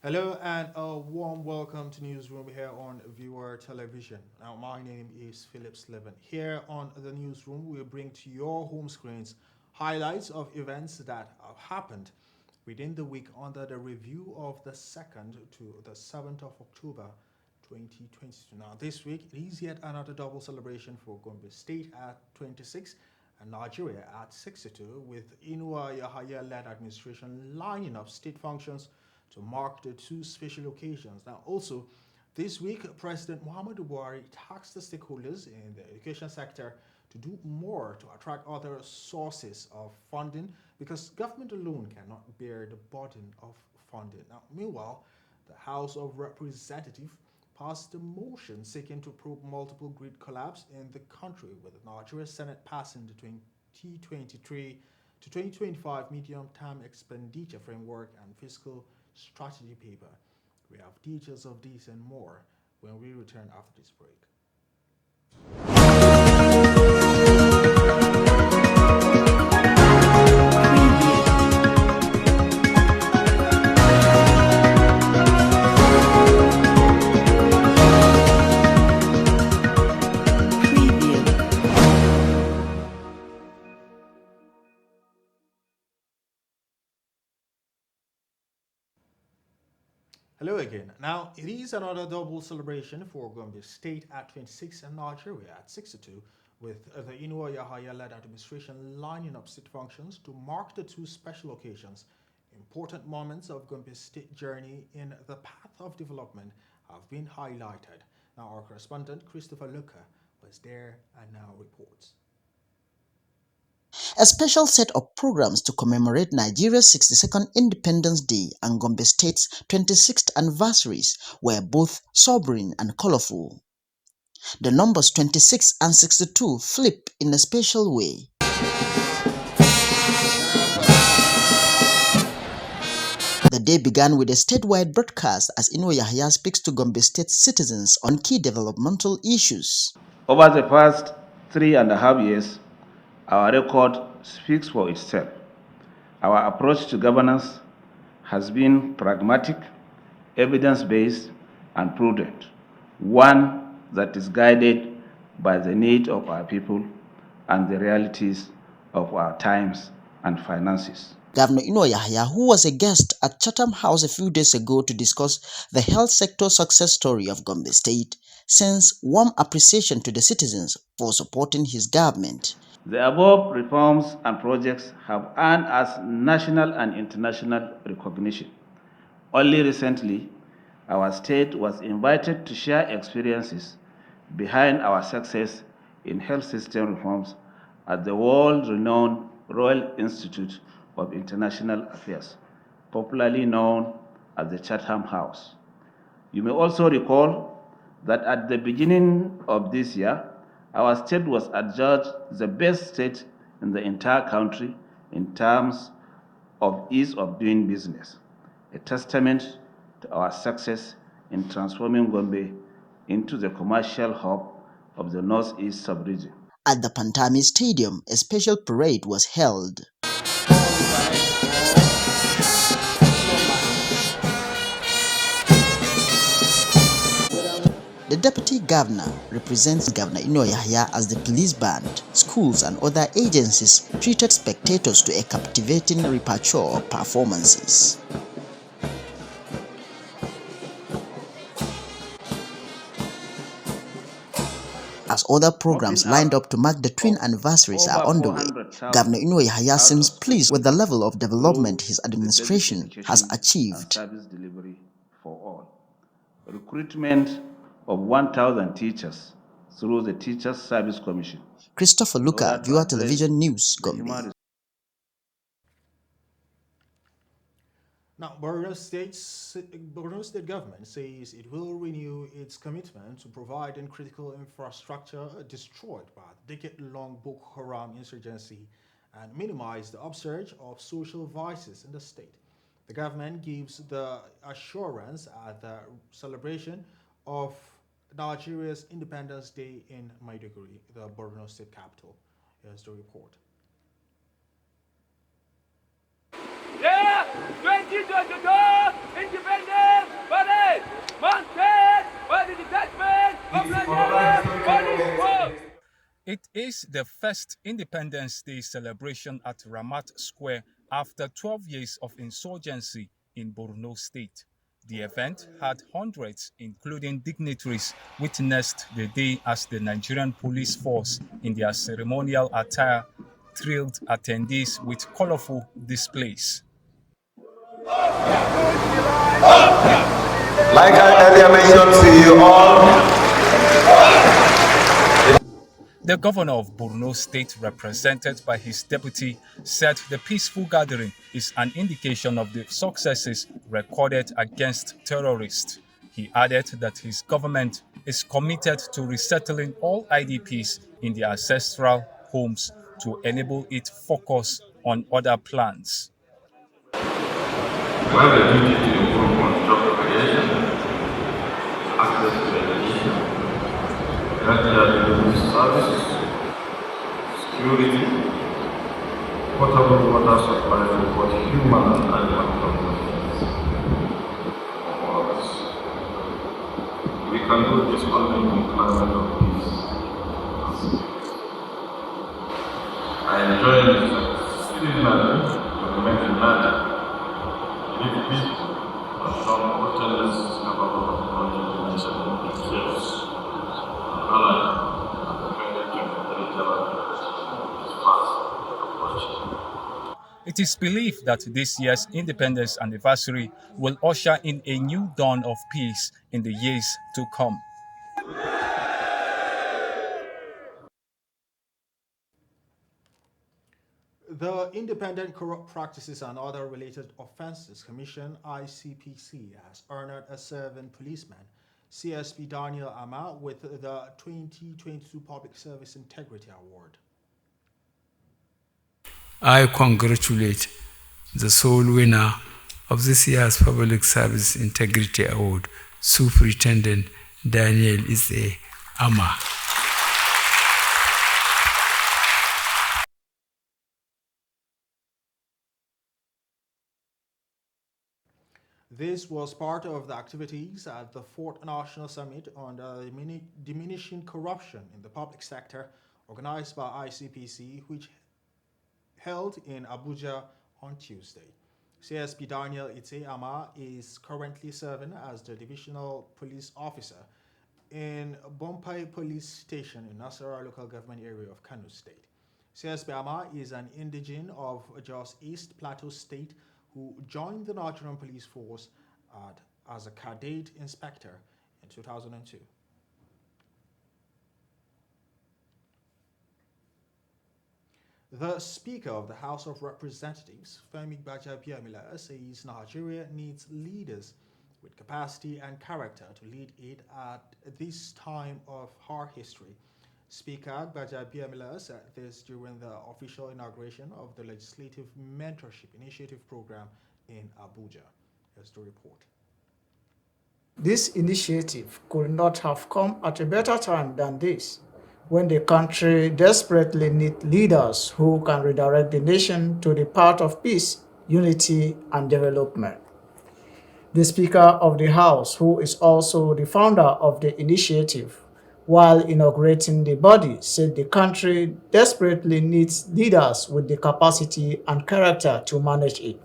Hello and a warm welcome to Newsroom here on Viewer Television. Now, my name is Philip Slevin. Here on the Newsroom, we bring to your home screens highlights of events that have happened within the week under the review of the 2nd to the 7th of October 2022. Now, this week it is yet another double celebration for Gombe State at 26 and Nigeria at 62, with Inua Yahya-led administration lining up state functions to mark the two special occasions. Now, also, this week, President Muhammadu Buhari tasked the stakeholders in the education sector to do more to attract other sources of funding because government alone cannot bear the burden of funding. Now, meanwhile, the House of Representatives passed a motion seeking to probe multiple grid collapse in the country, with the Nigeria Senate passing the 2023 to 2025 medium-term expenditure framework and fiscal strategy paper. We have details of this and more when we return after this break. Hello again. Now, it is another double celebration for Gombe State at 26 and Nigeria at 62, with the Inua Yahya-led administration lining up state functions to mark the two special occasions. Important moments of Gombe State journey in the path of development have been highlighted. Now, our correspondent Christopher Luca was there and now reports. A special set of programs to commemorate Nigeria's 62nd Independence Day and Gombe State's 26th anniversaries were both sobering and colorful. The numbers 26 and 62 flip in a special way. The day began with a statewide broadcast as Ino Yahya speaks to Gombe State citizens on key developmental issues. Over the past 3.5 years, our record speaks for itself. Our approach to governance has been pragmatic, evidence-based, and prudent, one that is guided by the needs of our people and the realities of our times and finances. Governor Ino Yahya, who was a guest at Chatham House a few days ago to discuss the health sector success story of Gombe State, sends warm appreciation to the citizens for supporting his government. The above reforms and projects have earned us national and international recognition. Only recently, our state was invited to share experiences behind our success in health system reforms at the world-renowned Royal Institute of International Affairs, popularly known as the Chatham House. You may also recall that at the beginning of this year, our state was adjudged the best state in the entire country in terms of ease of doing business, a testament to our success in transforming Gombe into the commercial hub of the Northeast sub-region. At the Pantami Stadium, a special parade was held. The Deputy Governor represents Governor Ino Yahya as the police band. Schools and other agencies treated spectators to a captivating repertoire of performances. As other programs lined up to mark the twin anniversaries are underway, Governor Ino Yahya seems pleased with the level of development his administration has achieved. Service delivery for all. Recruitment of 1,000 teachers through the Teachers Service Commission. Christopher Luca, Viewer Television News, Gombe. Now, Borno State government says it will renew its commitment to providing critical infrastructure destroyed by the decade-long Boko Haram insurgency and minimize the upsurge of social vices in the state. The government gives the assurance at the celebration of Nigeria's Independence Day in Maiduguri, the Borno State capital. Here's the report. Yeah, 2022 independence. It is the first Independence Day celebration at Ramat Square after 12 years of insurgency in Borno State. The event had hundreds, including dignitaries, witnessed the day as the Nigerian police force, in their ceremonial attire, thrilled attendees with colorful displays. Like I earlier mentioned to you all, The governor of Borno State, represented by his deputy, said the peaceful gathering is an indication of the successes recorded against terrorists. He added that his government is committed to resettling all IDPs in their ancestral homes to enable it focus on other plans. we have a duty to improve on job creation, access to education, healthcare services, security, potable water supply for both human and animal communities. For us, we can do this only in a climate of peace and security. I enjoy this seasonally to make it matter. If people are strong openness about technology and skills, allied, 2023 is fast approaching. It is believed that this year's independence anniversary will usher in a new dawn of peace in the years to come. The Independent Corrupt Practices and Other Related Offences Commission (ICPC) has honored a serving policeman, CSP Daniel Ama, with the 2022 Public Service Integrity Award. I congratulate the sole winner of this year's Public Service Integrity Award, Superintendent Daniel Ise Ama. This was part of the activities at the Fourth National Summit on Diminishing Corruption in the Public Sector, organized by ICPC, which held in Abuja on Tuesday. CSP Daniel Ite Ama is currently serving as the Divisional Police Officer in Bompai Police Station in Nasarawa local government area of Kano State. CSP Ama is an indigene of Jos East Plateau State who joined the Nigerian Police Force as a cadet inspector in 2002. The Speaker of the House of Representatives, Femi Gbajabiamila, says Nigeria needs leaders with capacity and character to lead it at this time of our history. Speaker Gbajabiamila said this during the official inauguration of the Legislative Mentorship Initiative Program in Abuja. Here's the report. This initiative could not have come at a better time than this, when the country desperately needs leaders who can redirect the nation to the path of peace, unity, and development. The Speaker of the House, who is also the founder of the initiative, while inaugurating the body, said the country desperately needs leaders with the capacity and character to manage it.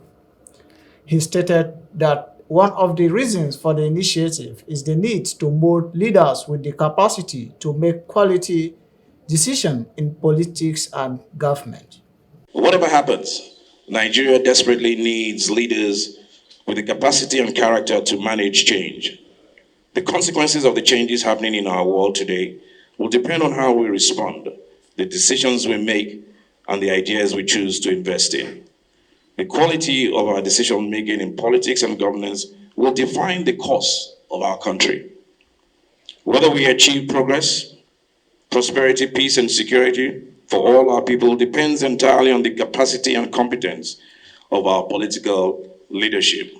He stated that one of the reasons for the initiative is the need to mold leaders with the capacity to make quality decisions in politics and government. Whatever happens, Nigeria desperately needs leaders with the capacity and character to manage change. The consequences of the changes happening in our world today will depend on how we respond, the decisions we make, and the ideas we choose to invest in. The quality of our decision making in politics and governance will define the course of our country. Whether we achieve progress, prosperity, peace, and security for all our people depends entirely on the capacity and competence of our political leadership.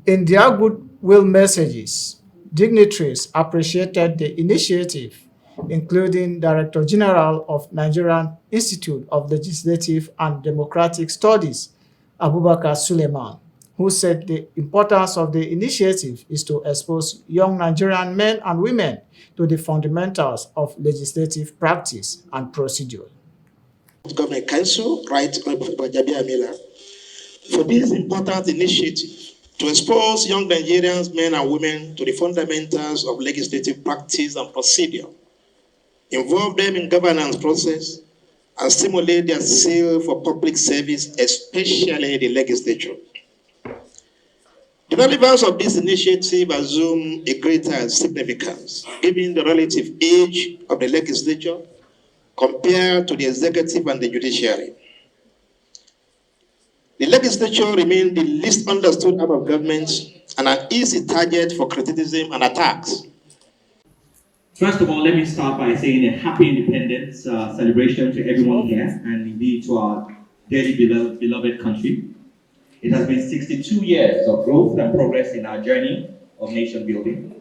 In their goodwill messages, dignitaries appreciated the initiative, including Director General of Nigerian Institute of Legislative and Democratic Studies, Abubakar Suleiman, who said the importance of the initiative is to expose young Nigerian men and women to the fundamentals of legislative practice and procedure. Government Council, Right Honorable Bajabi Amila, for this important initiative to expose young Nigerians, men and women, to the fundamentals of legislative practice and procedure, involve them in governance process, and stimulate their zeal for public service, especially the legislature. The relevance of this initiative assumes a greater significance, given the relative age of the legislature compared to the executive and the judiciary. The legislature remains the least understood arm of government and an easy target for criticism and attacks. First of all, let me start by saying a happy independence celebration to everyone here and indeed to our dearly beloved country. It has been 62 years of growth and progress in our journey of nation building.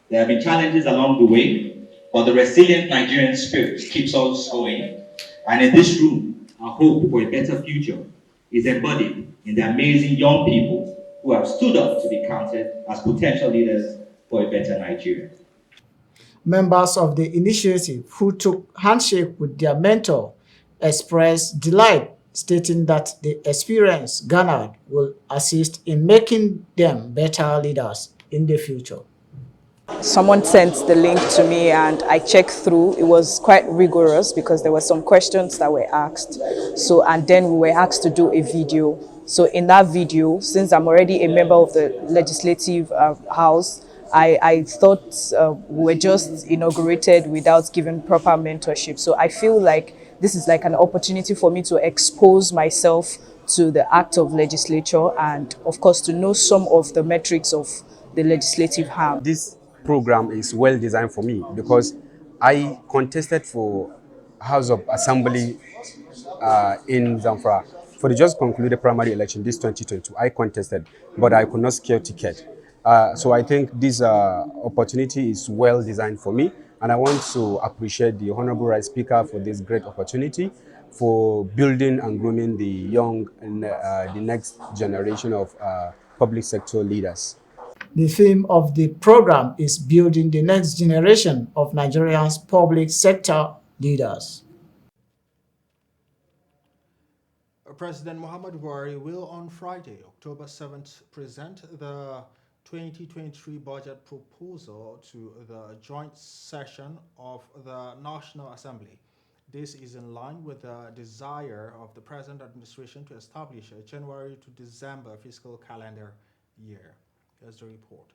There have been challenges along the way, but the resilient Nigerian spirit keeps us going. And in this room, our hope for a better future is embodied in the amazing young people who have stood up to be counted as potential leaders for a better Nigeria. Members of the initiative who took handshake with their mentor expressed delight, stating that the experience garnered will assist in making them better leaders in the future. Someone sent the link to me and I checked through. It was quite rigorous because there were some questions that were asked. So, and then we were asked to do a video. So in that video, since I'm already a member of the legislative house, I thought we were just inaugurated without giving proper mentorship. So I feel like this is like an opportunity for me to expose myself to the act of legislature and of course to know some of the metrics of the legislative arm. This program is well designed for me because I contested for House of Assembly in Zamfara for the just concluded primary election this 2022. I contested, but I could not secure ticket. So I think this opportunity is well designed for me, and I want to appreciate the Honorable Right Speaker for this great opportunity for building and grooming the young and the next generation of public sector leaders. The theme of the program is building the next generation of Nigeria's public sector leaders. President Muhammad Buhari will on Friday, October 7th, present the 2023 budget proposal to the joint session of the National Assembly. This is in line with the desire of the present administration to establish a January to December fiscal calendar year. Here's the report.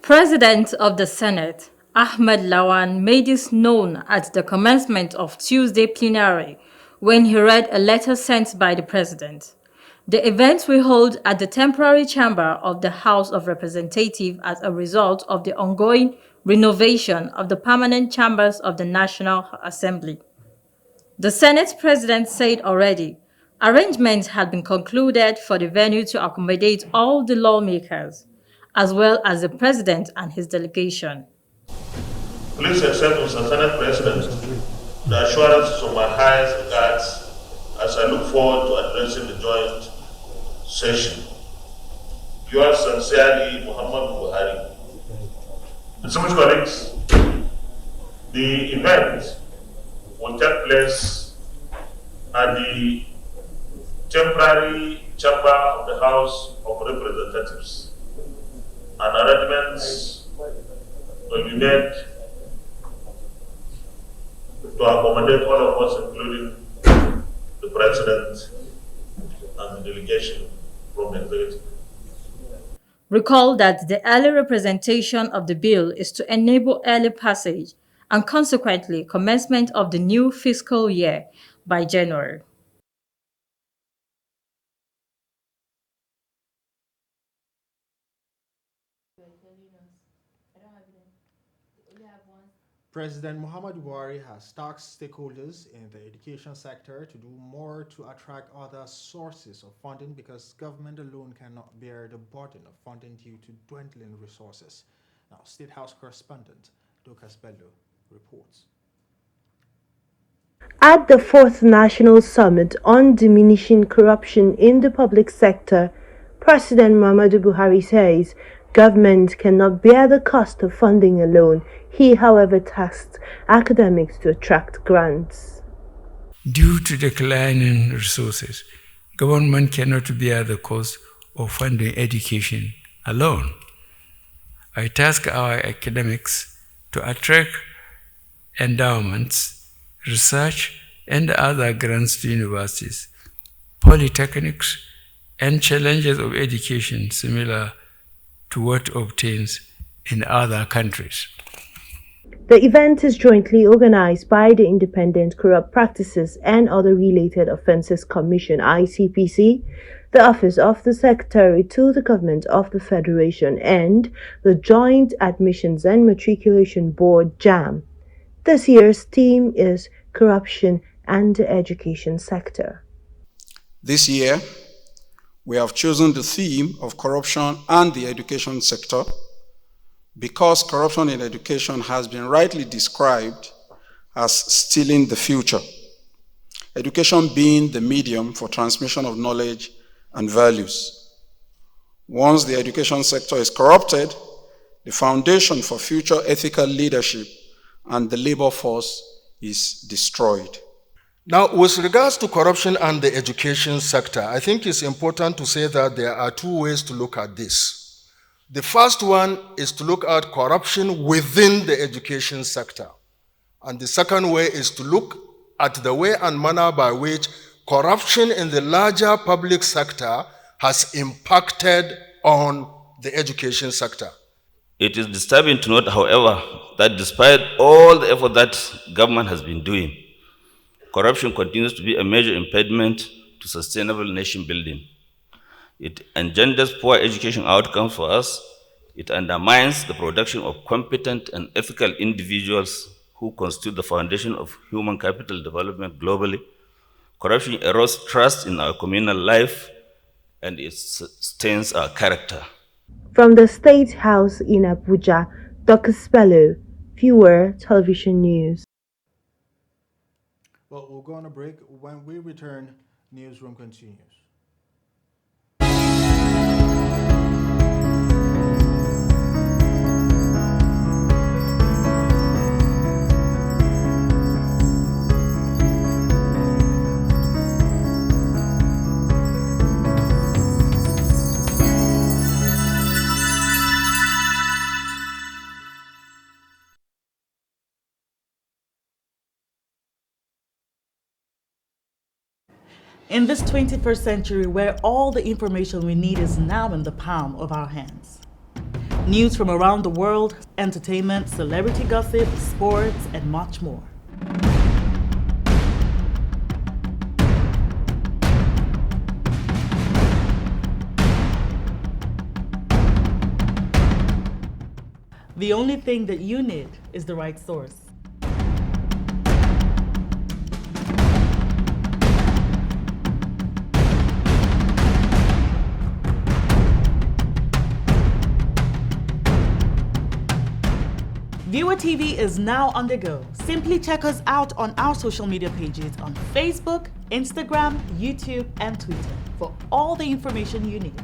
President of the Senate, Ahmed Lawan, made this known at the commencement of Tuesday plenary when he read a letter sent by the president. The event will hold at the temporary chamber of the House of Representatives as a result of the ongoing renovation of the permanent chambers of the National Assembly. The Senate president said already, arrangements had been concluded for the venue to accommodate all the lawmakers, as well as the president and his delegation. Please accept, Mr. Senate President, the assurances of my highest regards as I look forward to addressing the joint session. Yours sincerely, Muhammad Buhari. Distinguished colleagues, the event will take place at the temporary chamber of the House of Representatives, and arrangements will be made to accommodate all of us, including the President and the delegation from the executive. Recall that the early representation of the bill is to enable early passage and consequently commencement of the new fiscal year by January. President Muhammad Buhari has tasked stakeholders in the education sector to do more to attract other sources of funding because government alone cannot bear the burden of funding due to dwindling resources. Now, State House correspondent Lucas Bello reports. At the fourth National Summit on Diminishing Corruption in the Public Sector, President Muhammadu Buhari says government cannot bear the cost of funding alone. He, however, tasked academics to attract grants. Due to declining resources, government cannot bear the cost of funding education alone. I task our academics to attract endowments, research, and other grants to universities, polytechnics, and challenges of education similar to what obtains in other countries. The event is jointly organized by the Independent Corrupt Practices and Other Related Offences Commission (ICPC), the Office of the Secretary to the Government of the Federation, and the Joint Admissions and Matriculation Board (JAM). This year's theme is Corruption and the Education Sector. This year, we have chosen the theme of corruption and the education sector because corruption in education has been rightly described as stealing the future. Education being the medium for transmission of knowledge and values. Once the education sector is corrupted, the foundation for future ethical leadership and the labor force is destroyed. Now, with regards to corruption and the education sector, I think it's important to say that there are two ways to look at this. The first one is to look at corruption within the education sector. And the second way is to look at the way and manner by which corruption in the larger public sector has impacted on the education sector. It is disturbing to note, however, that despite all the effort that government has been doing, corruption continues to be a major impediment to sustainable nation building. It engenders poor education outcomes for us. It undermines the production of competent and ethical individuals who constitute the foundation of human capital development globally. Corruption erodes trust in our communal life and it stains our character. From the State House in Abuja, Dr. Spello, Viewer Television News. Well, we'll go on a break. When we return, Newsroom continues. In this 21st century, where all the information we need is now in the palm of our hands. News from around the world, entertainment, celebrity gossip, sports, and much more. The only thing that you need is the right source. Viewer TV is now on the go. Simply check us out on our social media pages on Facebook, Instagram, YouTube, and Twitter for all the information you need.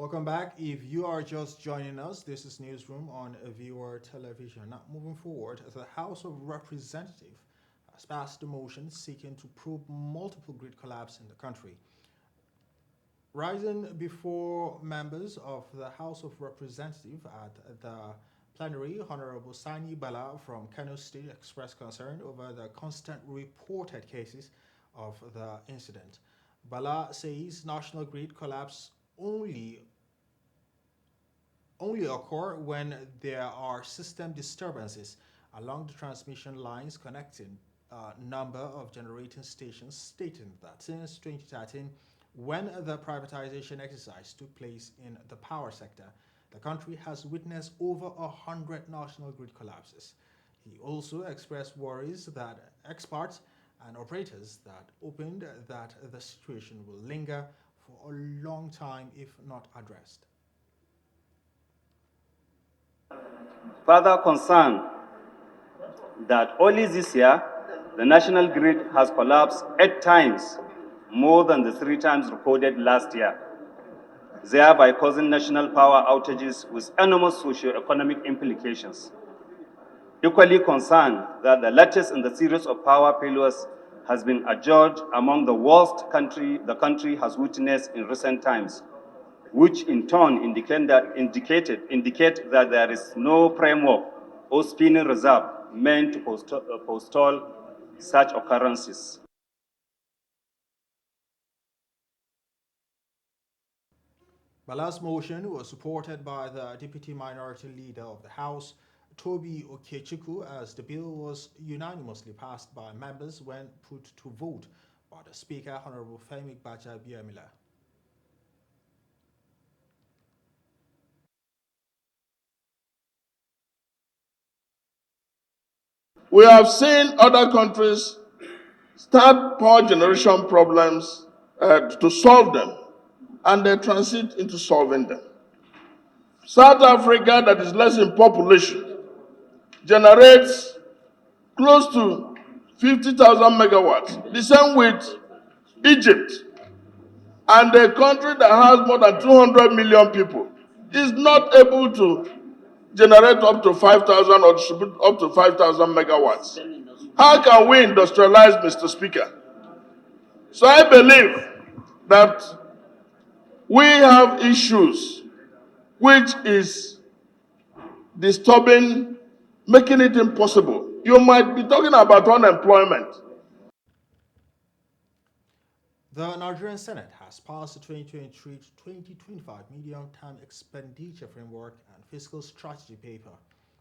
Welcome back. If you are just joining us, this is Newsroom on Viewer Television. Now, moving forward, the House of Representatives has passed a motion seeking to probe multiple grid collapse in the country. Rising before members of the House of Representatives at the plenary, Honorable Sani Bala from Kano State expressed concern over the constant reported cases of the incident. Bala says national grid collapse only occur when there are system disturbances along the transmission lines connecting a number of generating stations, stating that since 2013, when the privatization exercise took place in the power sector, the country has witnessed over 100 national grid collapses. He also expressed worries that experts and operators that opened that the situation will linger for a long time if not addressed. Further concern that only this year, the national grid has collapsed 8 times, more than the 3 times recorded last year, thereby causing national power outages with enormous socio-economic implications. Equally concerned that the latest in the series of power failures has been adjudged among the worst the country has witnessed in recent times, which in turn indicate that there is no framework or spinning reserve meant to forestall such occurrences. Bala's motion was supported by the Deputy Minority Leader of the House, Toby Okechukwu, as the bill was unanimously passed by members when put to vote by the Speaker, Honorable Femi Gbajabiamila. We have seen other countries start power generation problems to solve them, and they transit into solving them. South Africa, that is less in population, generates close to 50,000 megawatts. The same with Egypt, and a country that has more than 200 million people is not able to generate up to 5,000 or distribute up to 5,000 megawatts. How can we industrialize, Mr. Speaker? So I believe that we have issues which is disturbing, making it impossible. You might be talking about unemployment. The Nigerian Senate has passed the 2023-2025 Medium-Term Expenditure Framework and Fiscal Strategy paper.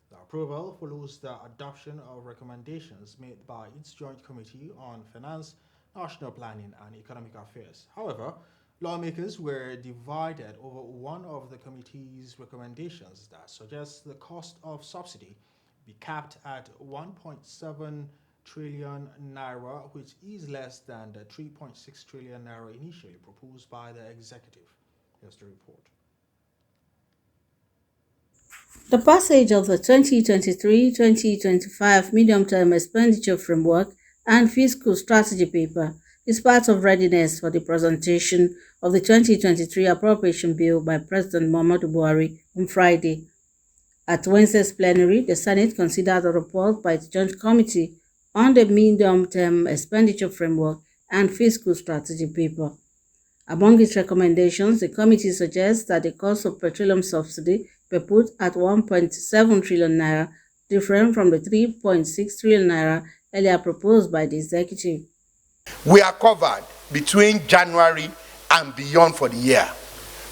The approval follows the adoption of recommendations made by its Joint Committee on Finance, National Planning and Economic Affairs. However, lawmakers were divided over one of the committee's recommendations that suggests the cost of subsidy be capped at 1.7 trillion naira, which is less than the 3.6 trillion naira initially proposed by the executive. Here's the report. The passage of the 2023-2025 Medium-Term Expenditure Framework and Fiscal Strategy paper is part of readiness for the presentation of the 2023 Appropriation Bill by President Muhammadu Buhari on Friday. At Wednesday's plenary, the Senate considered a report by its Joint Committee on the Medium-Term Expenditure Framework and Fiscal Strategy paper. Among its recommendations, the committee suggests that the cost of petroleum subsidy be put at 1.7 trillion naira, different from the 3.6 trillion naira earlier proposed by the executive. We are covered between January and beyond for the year.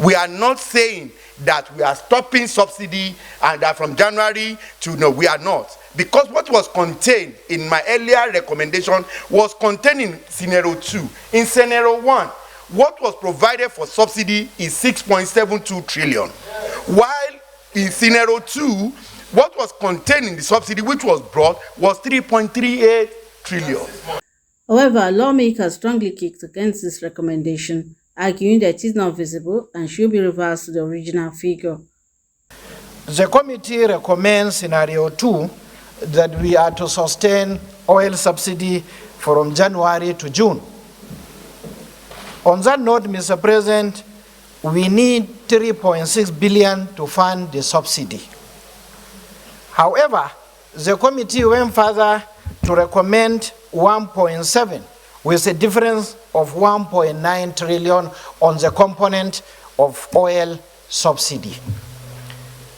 We are not saying that we are stopping subsidy and that from January to no, we are not. Because what was contained in my earlier recommendation was contained in scenario 2. In scenario 1, what was provided for subsidy is 6.72 trillion. While in scenario 2, what was contained in the subsidy which was brought was 3.38 trillion. However, lawmakers strongly kicked against this recommendation, arguing that it is not visible and should be reversed to the original figure. The committee recommends scenario 2 that we are to sustain oil subsidy from January to June. On that note, Mr. President, we need 3.6 billion to fund the subsidy. However, the committee went further to recommend 1.7 with a difference of 1.9 trillion on the component of oil subsidy.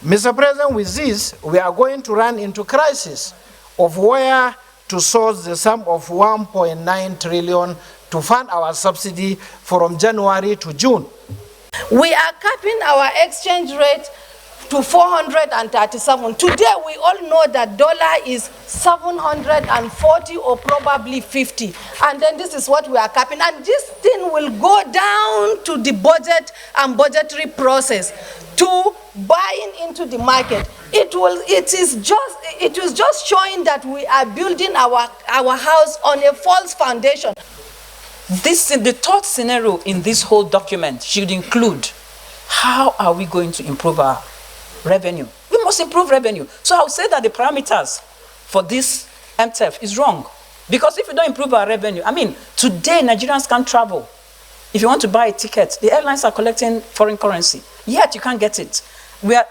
Mr. President, with this, we are going to run into crisis of where to source the sum of 1.9 trillion to fund our subsidy from January to June. We are capping our exchange rate to 437. Today, we all know that dollar is 740 or probably 50. And then this is what we are capping. And this thing will go down to the budget and budgetary process to buying into the market. It is just showing that we are building our house on a false foundation. The third scenario in this whole document should include how are we going to improve our revenue. We must improve revenue. So I would say that the parameters for this MTF is wrong. Because if we don't improve our revenue, today Nigerians can't travel. If you want to buy a ticket, the airlines are collecting foreign currency. Yet you can't get it.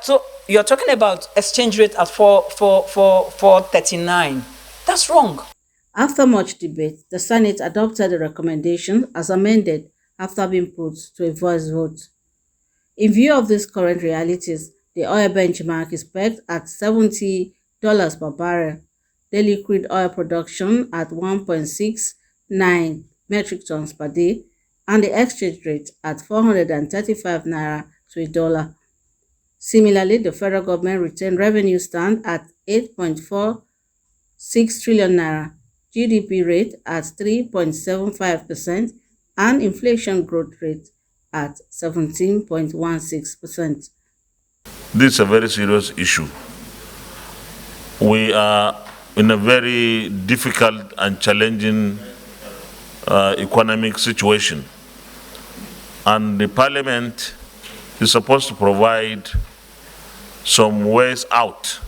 So you're talking about exchange rate at 439. That's wrong. After much debate, the Senate adopted the recommendation as amended after being put to a voice vote. In view of these current realities, the oil benchmark is pegged at $70 per barrel, daily crude oil production at 1.69 metric tons per day, and the exchange rate at 435 naira to a dollar. Similarly, the federal government retained revenue stand at 8.46 trillion naira, GDP rate at 3.75%, and inflation growth rate at 17.16%. This is a very serious issue. We are in a very difficult and challenging economic situation. And the Parliament is supposed to provide some ways out.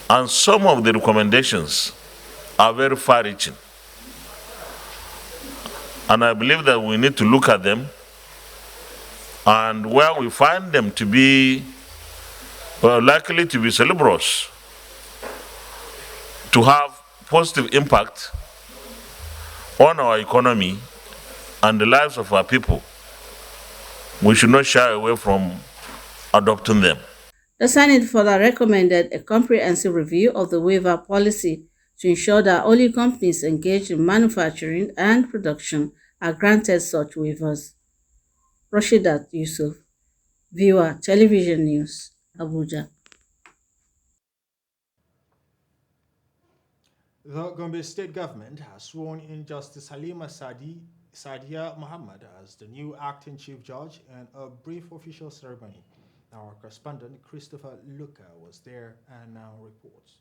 And some of the recommendations are very far-reaching. And I believe that we need to look at them, and where we find them to be likely to be salubrious, to have positive impact on our economy and the lives of our people, we should not shy away from adopting them. The Senate further recommended a comprehensive review of the waiver policy to ensure that only companies engaged in manufacturing and production are granted such waivers. Rashidat Yusuf, Viewer Television News, Abuja. The Gombe State government has sworn in Justice Halima Sadia Muhammad as the new acting chief judge in a brief official ceremony. Our correspondent Christopher Luca was there and now reports.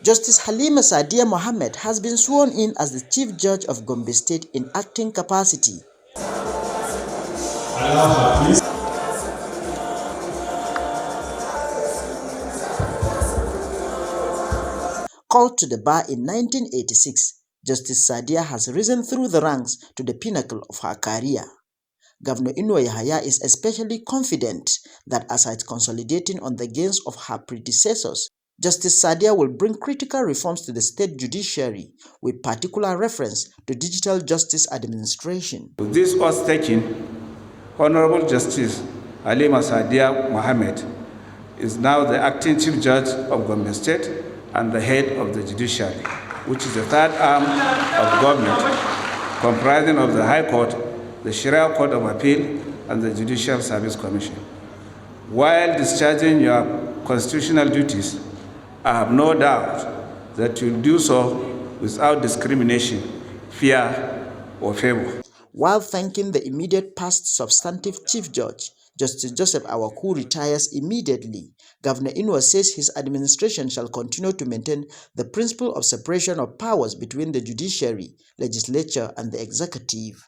Justice Halima Sadia Mohammed has been sworn in as the Chief Judge of Gombe State in acting capacity. Called to the bar in 1986, Justice Sadia has risen through the ranks to the pinnacle of her career. Governor Inuwa Yahaya is especially confident that aside consolidating on the gains of her predecessors, Justice Sadia will bring critical reforms to the state judiciary, with particular reference to digital justice administration. With this oath taking, Honorable Justice Halima Sadia Mohammed is now the acting Chief Judge of Gombe State and the head of the judiciary, which is the third arm of government, comprising of the High Court, the Sharia Court of Appeal, and the Judicial Service Commission. While discharging your constitutional duties, I have no doubt that you'll do so without discrimination, fear, or favor. While thanking the immediate past substantive Chief Judge, Justice Joseph Awaku retires immediately, Governor Inuwa says his administration shall continue to maintain the principle of separation of powers between the judiciary, legislature, and the executive.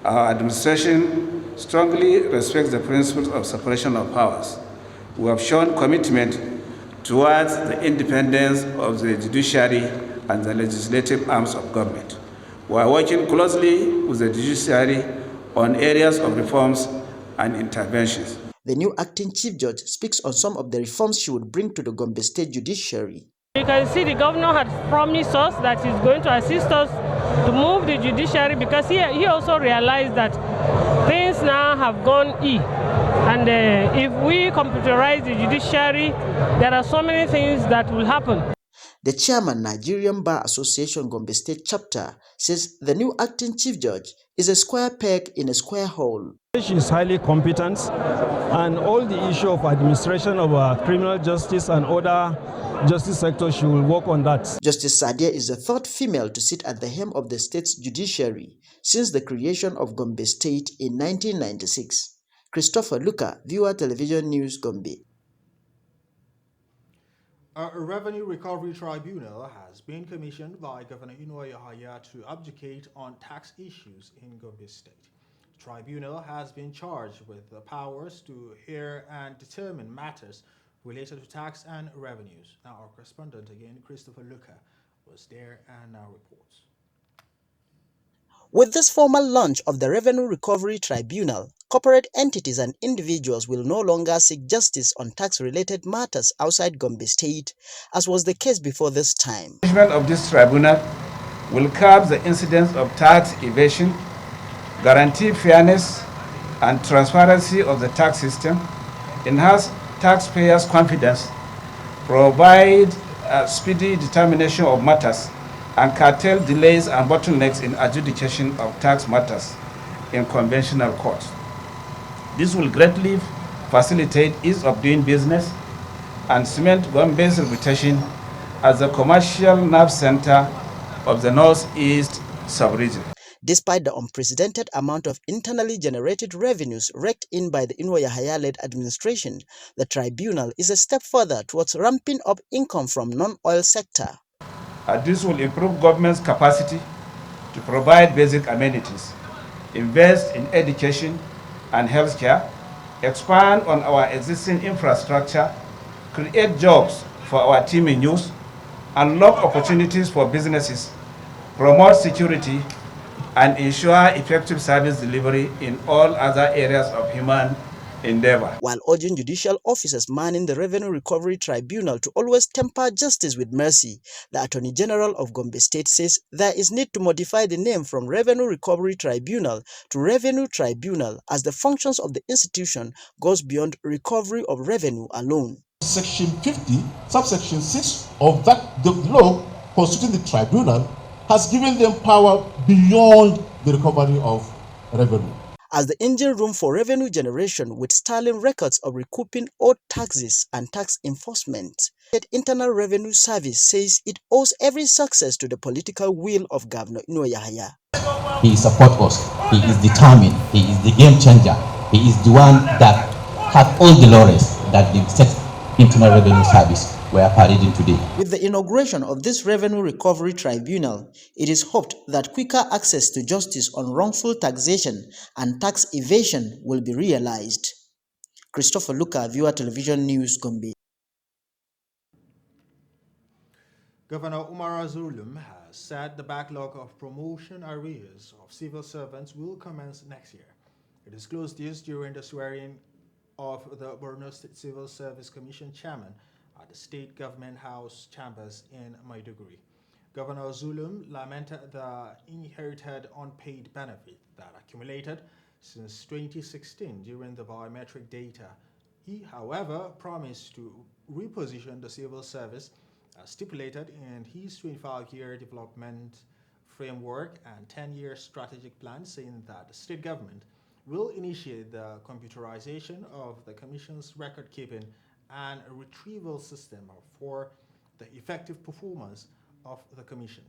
Our administration strongly respects the principles of separation of powers. We have shown commitment towards the independence of the judiciary and the legislative arms of government. We are working closely with the judiciary on areas of reforms and interventions. The new acting chief judge speaks on some of the reforms she would bring to the Gombe State judiciary. You can see the governor had promised us that he's going to assist us to move the judiciary, because he also realized that things now have gone and if we computerize the judiciary, there are so many things that will happen. The chairman, Nigerian Bar Association Gombe State chapter, says the new acting chief judge is a square peg in a square hole. She is highly competent, and all the issue of administration of criminal justice and other justice sector, she will work on that. Justice Sadia is the third female to sit at the helm of the state's judiciary since the creation of Gombe State in 1996. Christopher Luka, Viewer Television News, Gombe. A revenue recovery tribunal has been commissioned by Governor Inoy Yahaya to adjudicate on tax issues in Gombe State. The tribunal has been charged with the powers to hear and determine matters related to tax and revenues. Now, our correspondent again, Christopher Luka, was there and now reports. With this formal launch of the Revenue Recovery Tribunal, corporate entities and individuals will no longer seek justice on tax-related matters outside Gombe State, as was the case before this time. The management of this tribunal will curb the incidence of tax evasion, guarantee fairness and transparency of the tax system, enhance taxpayers' confidence, provide a speedy determination of matters, and curtail delays and bottlenecks in adjudication of tax matters in conventional courts. This will greatly facilitate ease of doing business and cement Gombe's reputation as the commercial nerve center of the Northeast sub-region. Despite the unprecedented amount of internally generated revenues raked in by the Inoy Yahaya-led administration, the tribunal is a step further towards ramping up income from non-oil sector. This will improve government's capacity to provide basic amenities, invest in education and healthcare, expand on our existing infrastructure, create jobs for our team in youth, unlock opportunities for businesses, promote security, and ensure effective service delivery in all other areas of human endeavor. While urging judicial officers manning the Revenue Recovery Tribunal to always temper justice with mercy, the Attorney General of Gombe State says there is need to modify the name from Revenue Recovery Tribunal to Revenue Tribunal, as the functions of the institution goes beyond recovery of revenue alone. Section 50, subsection 6 of the law constituting the tribunal has given them power beyond the recovery of revenue. As the engine room for revenue generation with sterling records of recouping owed taxes and tax enforcement, the Internal Revenue Service says it owes every success to the political will of Governor Inoy Yahaya. He supports us, he is determined, he is the game changer, he is the one that has all the laurels that the Internal Revenue Service were parading today. With the inauguration of this Revenue Recovery Tribunal, it is hoped that quicker access to justice on wrongful taxation and tax evasion will be realized. Christopher Luka, Viewer Television News, Gombe. Governor Umar Zulum has said the backlog of promotion arrears of civil servants will commence next year. He disclosed this during the swearing of the Borno State Civil Service Commission chairman at the State Government House chambers in Maiduguri. Governor Zulum lamented the inherited unpaid benefit that accumulated since 2016 during the biometric data. He, however, promised to reposition the civil service as stipulated in his 25-year development framework and 10-year strategic plan, saying that the state government will initiate the computerization of the Commission's record-keeping and a retrieval system for the effective performance of the Commission.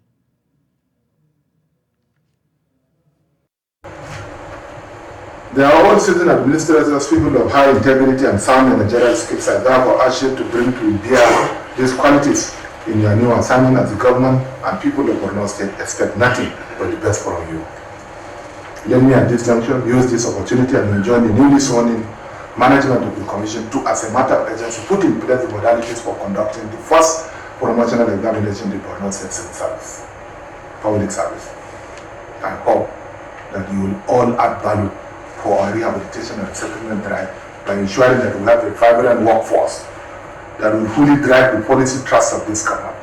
They are all citizen administrators, people of high integrity and sound managerial skills. I therefore ask you to bring to bear these qualities in your new assignment as the government, and people of Borno State expect nothing but the best from you. Let me at this juncture use this opportunity and enjoy the newly sworn in management of the commission to, as a matter of urgency, put in place the modalities for conducting the first promotional examination in the Borno State Civil Service, public service. I hope that you will all add value for our rehabilitation and settlement drive by ensuring that we have a vibrant workforce that will fully drive the policy trust of this government.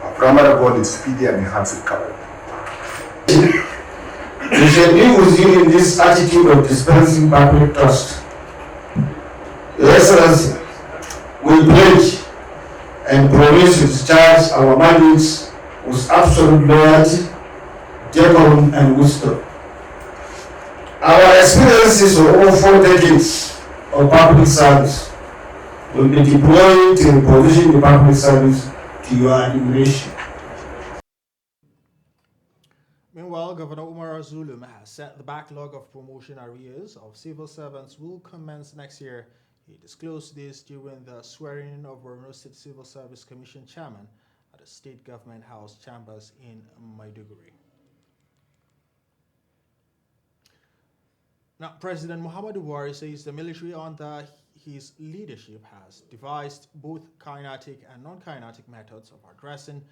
Our primary goal is speedy and enhanced recovery. We shall be with you in this attitude of dispensing public trust. Your Excellency, we pledge and promise to discharge our mandates with absolute loyalty, decorum, and wisdom. Our experiences of over 4 decades of public service will be deployed to reposition the public service to your admiration. Meanwhile, Governor Umar Zulum has said the backlog of promotion arrears of civil servants will commence next year. He disclosed this during the swearing-in of Borno State Civil Service Commission chairman at the State Government House chambers in Maiduguri. Now, President Muhammadu Buhari says the military under his leadership has devised both kinetic and non-kinetic methods of addressing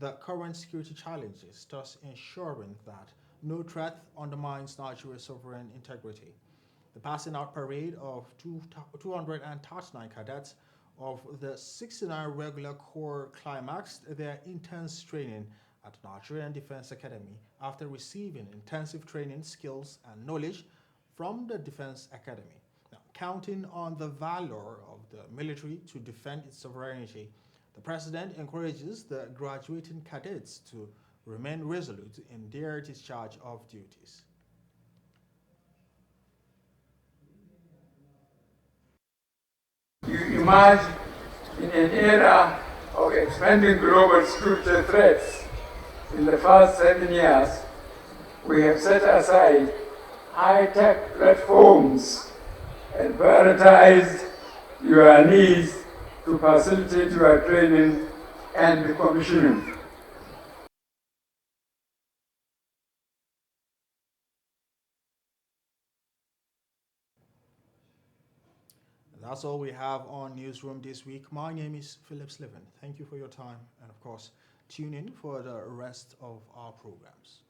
the current security challenges, thus ensuring that no threat undermines Nigeria's sovereign integrity. The passing out parade of 239 cadets of the 69 regular corps climaxed their intense training at the Nigerian Defense Academy after receiving intensive training, skills, and knowledge from the Defense Academy. Now, counting on the valor of the military to defend its sovereignty, the President encourages the graduating cadets to remain resolute in their discharge of duties. You emerge in an era of expanding global security threats. In the past 7 years, we have set aside high-tech platforms and prioritized your needs to facilitate your training and commissioning. That's all we have on Newsroom this week. My name is Philip Sliven. Thank you for your time, and of course, tune in for the rest of our programs.